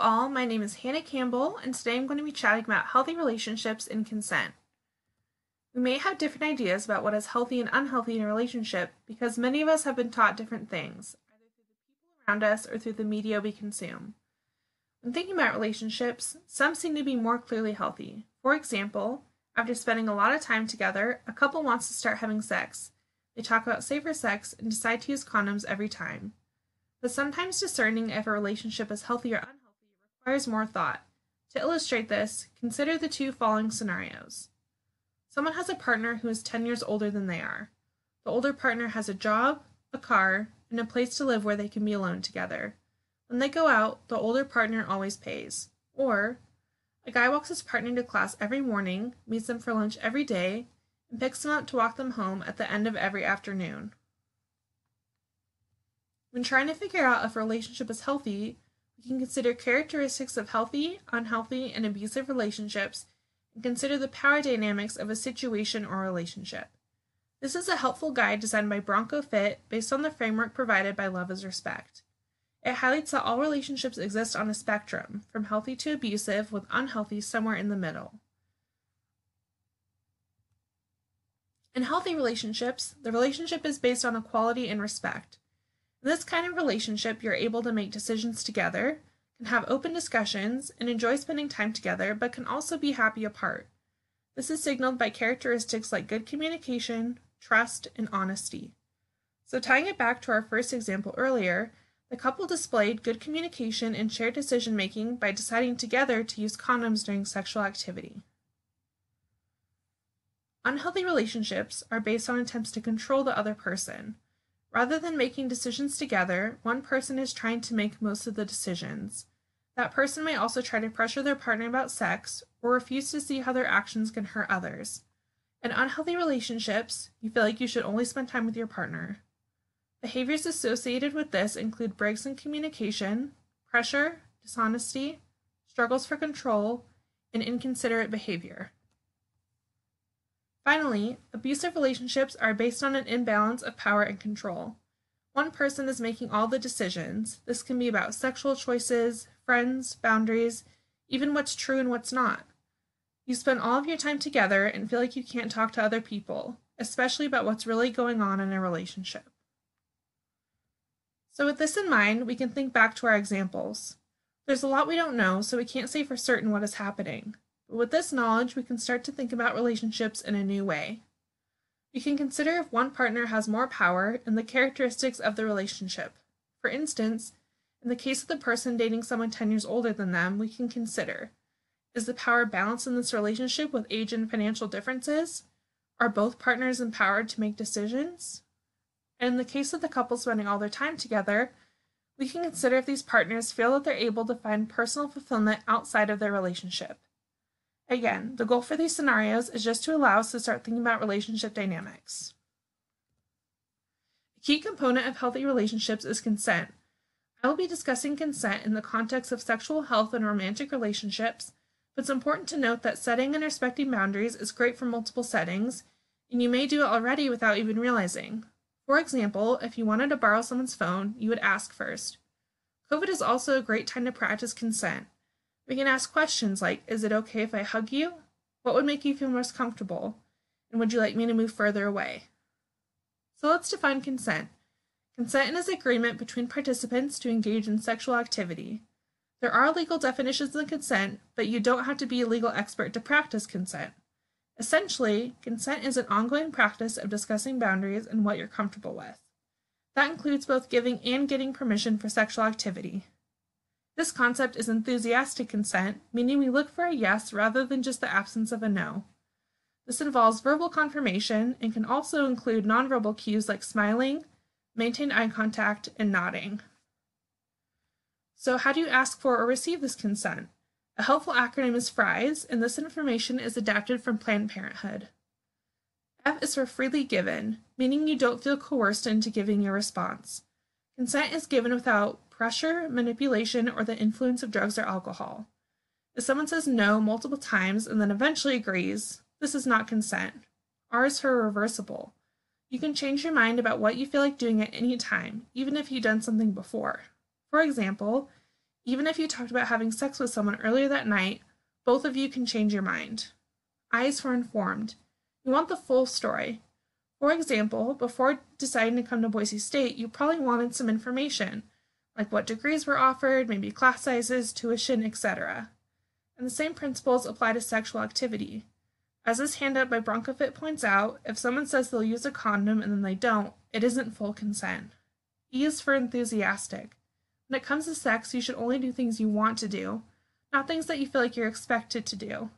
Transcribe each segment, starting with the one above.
all, my name is Hannah Campbell, and today I'm going to be chatting about healthy relationships and consent. We may have different ideas about what is healthy and unhealthy in a relationship because many of us have been taught different things, either through the people around us or through the media we consume. When thinking about relationships, some seem to be more clearly healthy. For example, after spending a lot of time together, a couple wants to start having sex. They talk about safer sex and decide to use condoms every time. But sometimes discerning if a relationship is healthy or unhealthy requires more thought. To illustrate this, consider the two following scenarios. Someone has a partner who is 10 years older than they are. The older partner has a job, a car, and a place to live where they can be alone together. When they go out, the older partner always pays. Or, a guy walks his partner to class every morning, meets them for lunch every day, and picks them up to walk them home at the end of every afternoon. When trying to figure out if a relationship is healthy, we can consider characteristics of healthy, unhealthy, and abusive relationships and consider the power dynamics of a situation or relationship. This is a helpful guide designed by Bronco Fit based on the framework provided by Love is Respect. It highlights that all relationships exist on a spectrum, from healthy to abusive, with unhealthy somewhere in the middle. In healthy relationships, the relationship is based on equality and respect. In this kind of relationship, you're able to make decisions together, can have open discussions, and enjoy spending time together, but can also be happy apart. This is signaled by characteristics like good communication, trust, and honesty. So tying it back to our first example earlier, the couple displayed good communication and shared decision-making by deciding together to use condoms during sexual activity. Unhealthy relationships are based on attempts to control the other person. Rather than making decisions together, one person is trying to make most of the decisions. That person may also try to pressure their partner about sex or refuse to see how their actions can hurt others. In unhealthy relationships, you feel like you should only spend time with your partner. Behaviors associated with this include breaks in communication, pressure, dishonesty, struggles for control, and inconsiderate behavior. Finally, abusive relationships are based on an imbalance of power and control. One person is making all the decisions. This can be about sexual choices, friends, boundaries, even what's true and what's not. You spend all of your time together and feel like you can't talk to other people, especially about what's really going on in a relationship. So with this in mind, we can think back to our examples. There's a lot we don't know, so we can't say for certain what is happening. But with this knowledge, we can start to think about relationships in a new way. We can consider if one partner has more power and the characteristics of the relationship. For instance, in the case of the person dating someone 10 years older than them, we can consider, is the power balanced in this relationship with age and financial differences? Are both partners empowered to make decisions? And in the case of the couple spending all their time together, we can consider if these partners feel that they're able to find personal fulfillment outside of their relationship. Again, the goal for these scenarios is just to allow us to start thinking about relationship dynamics. A key component of healthy relationships is consent. I will be discussing consent in the context of sexual health and romantic relationships, but it's important to note that setting and respecting boundaries is great for multiple settings, and you may do it already without even realizing. For example, if you wanted to borrow someone's phone, you would ask first. COVID is also a great time to practice consent. We can ask questions like, is it okay if I hug you? What would make you feel most comfortable? And would you like me to move further away? So let's define consent. Consent is agreement between participants to engage in sexual activity. There are legal definitions of consent, but you don't have to be a legal expert to practice consent. Essentially, consent is an ongoing practice of discussing boundaries and what you're comfortable with. That includes both giving and getting permission for sexual activity. This concept is enthusiastic consent, meaning we look for a yes rather than just the absence of a no. This involves verbal confirmation and can also include nonverbal cues like smiling, maintain eye contact, and nodding. So how do you ask for or receive this consent? A helpful acronym is FRIES, and this information is adapted from Planned Parenthood. F is for freely given, meaning you don't feel coerced into giving your response. Consent is given without pressure, manipulation, or the influence of drugs or alcohol. If someone says no multiple times and then eventually agrees, this is not consent. R is for reversible. You can change your mind about what you feel like doing at any time, even if you've done something before. For example, Even if you talked about having sex with someone earlier that night, both of you can change your mind. I is for informed. You want the full story. For example, before deciding to come to Boise State, you probably wanted some information, like what degrees were offered, maybe class sizes, tuition, etc. And the same principles apply to sexual activity. As this handout by BroncoFit points out, if someone says they'll use a condom and then they don't, it isn't full consent. E is for enthusiastic. When it comes to sex, you should only do things you want to do, not things that you feel like you're expected to do.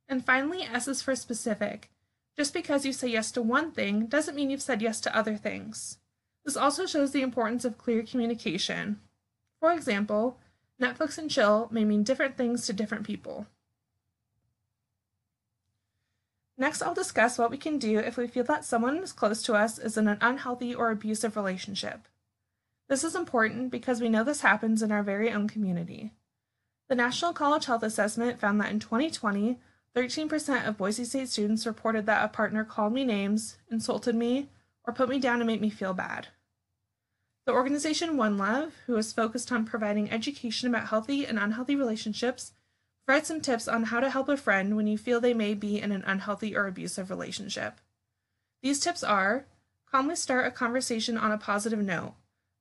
And finally, S is for specific. Just because you say yes to one thing doesn't mean you've said yes to other things. This also shows the importance of clear communication. For example, Netflix and chill may mean different things to different people. Next, I'll discuss what we can do if we feel that someone who's close to us is in an unhealthy or abusive relationship. This is important because we know this happens in our very own community. The National College Health Assessment found that in 2020, 13% of Boise State students reported that a partner called me names, insulted me, or put me down to make me feel bad. The organization One Love, who is focused on providing education about healthy and unhealthy relationships, provides some tips on how to help a friend when you feel they may be in an unhealthy or abusive relationship. These tips are: calmly start a conversation on a positive note.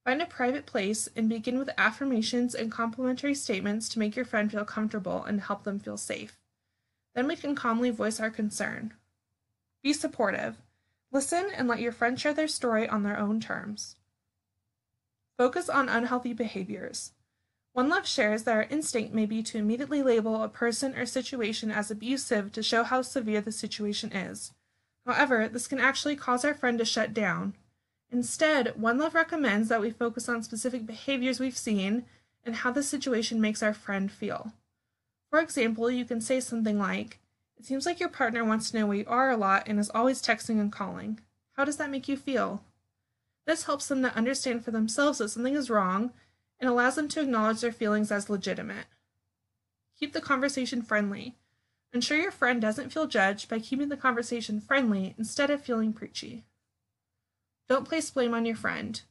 Find a private place and begin with affirmations and complimentary statements to make your friend feel comfortable and help them feel safe. Then we can calmly voice our concern. Be supportive. Listen and let your friend share their story on their own terms. Focus on unhealthy behaviors. One Love shares that our instinct may be to immediately label a person or situation as abusive to show how severe the situation is. However, this can actually cause our friend to shut down. Instead, One Love recommends that we focus on specific behaviors we've seen and how the situation makes our friend feel. For example, you can say something like, "It seems like your partner wants to know where you are a lot and is always texting and calling. How does that make you feel?" This helps them to understand for themselves that something is wrong and allows them to acknowledge their feelings as legitimate. Keep the conversation friendly. Ensure your friend doesn't feel judged by keeping the conversation friendly instead of feeling preachy. Don't place blame on your friend.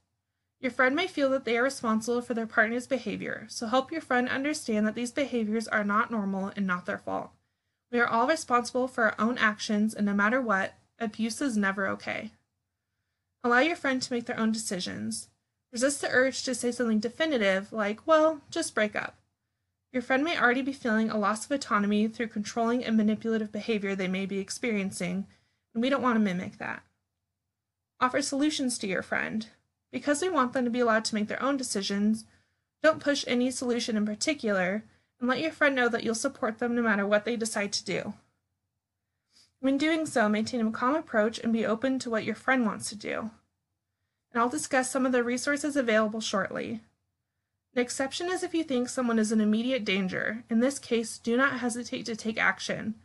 Your friend may feel that they are responsible for their partner's behavior, so help your friend understand that these behaviors are not normal and not their fault. We are all responsible for our own actions, and no matter what, abuse is never okay. Allow your friend to make their own decisions. Resist the urge to say something definitive like, "Well, just break up." Your friend may already be feeling a loss of autonomy through controlling and manipulative behavior they may be experiencing, and we don't want to mimic that. Offer solutions to your friend. Because we want them to be allowed to make their own decisions, don't push any solution in particular, and let your friend know that you'll support them no matter what they decide to do. When doing so, maintain a calm approach and be open to what your friend wants to do. And I'll discuss some of the resources available shortly. An exception is if you think someone is in immediate danger. In this case, do not hesitate to take action.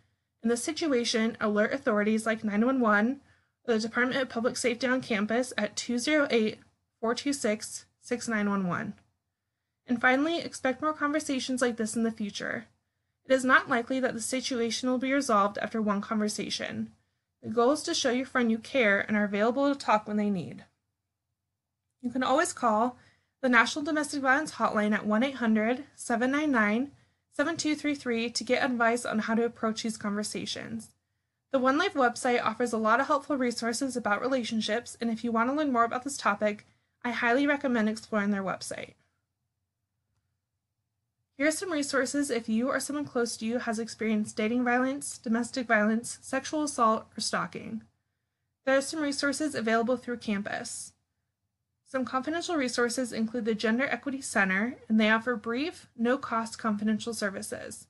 In this situation, alert authorities like 911 or the Department of Public Safety on campus at 208-426-6911. And finally, expect more conversations like this in the future. It is not likely that the situation will be resolved after one conversation. The goal is to show your friend you care and are available to talk when they need. You can always call the National Domestic Violence Hotline at 1-800-799-7233 to get advice on how to approach these conversations. The One Life website offers a lot of helpful resources about relationships, and if you want to learn more about this topic, I highly recommend exploring their website. Here are some resources if you or someone close to you has experienced dating violence, domestic violence, sexual assault, or stalking. There are some resources available through campus. Some confidential resources include the Gender Equity Center, and they offer brief, no-cost confidential services.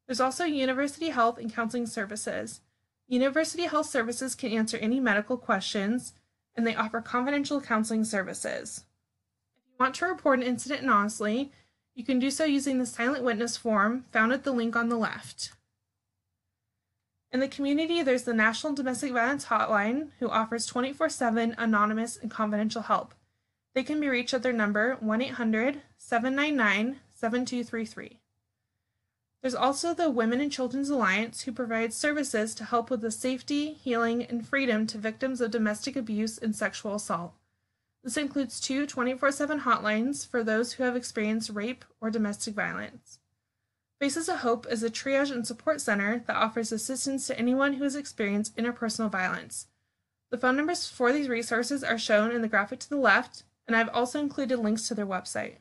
There's also University Health and Counseling Services. University Health Services can answer any medical questions, and they offer confidential counseling services. If you want to report an incident anonymously, you can do so using the silent witness form found at the link on the left. In the community, there's the National Domestic Violence Hotline, who offers 24/7 anonymous and confidential help. They can be reached at their number 1-800-799-7233. There's also the Women and Children's Alliance, who provides services to help with the safety, healing, and freedom to victims of domestic abuse and sexual assault. This includes 2 24/7 hotlines for those who have experienced rape or domestic violence. Faces of Hope is a triage and support center that offers assistance to anyone who has experienced interpersonal violence. The phone numbers for these resources are shown in the graphic to the left, and I've also included links to their website.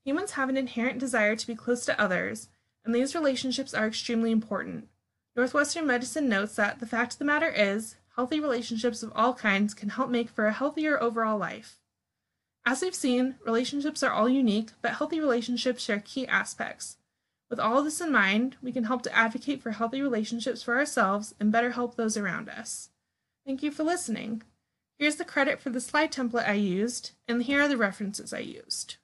Humans have an inherent desire to be close to others, and these relationships are extremely important. Northwestern Medicine notes that the fact of the matter is, healthy relationships of all kinds can help make for a healthier overall life. As we've seen, relationships are all unique, but healthy relationships share key aspects. With all of this in mind, we can help to advocate for healthy relationships for ourselves and better help those around us. Thank you for listening. Here's the credit for the slide template I used, and here are the references I used.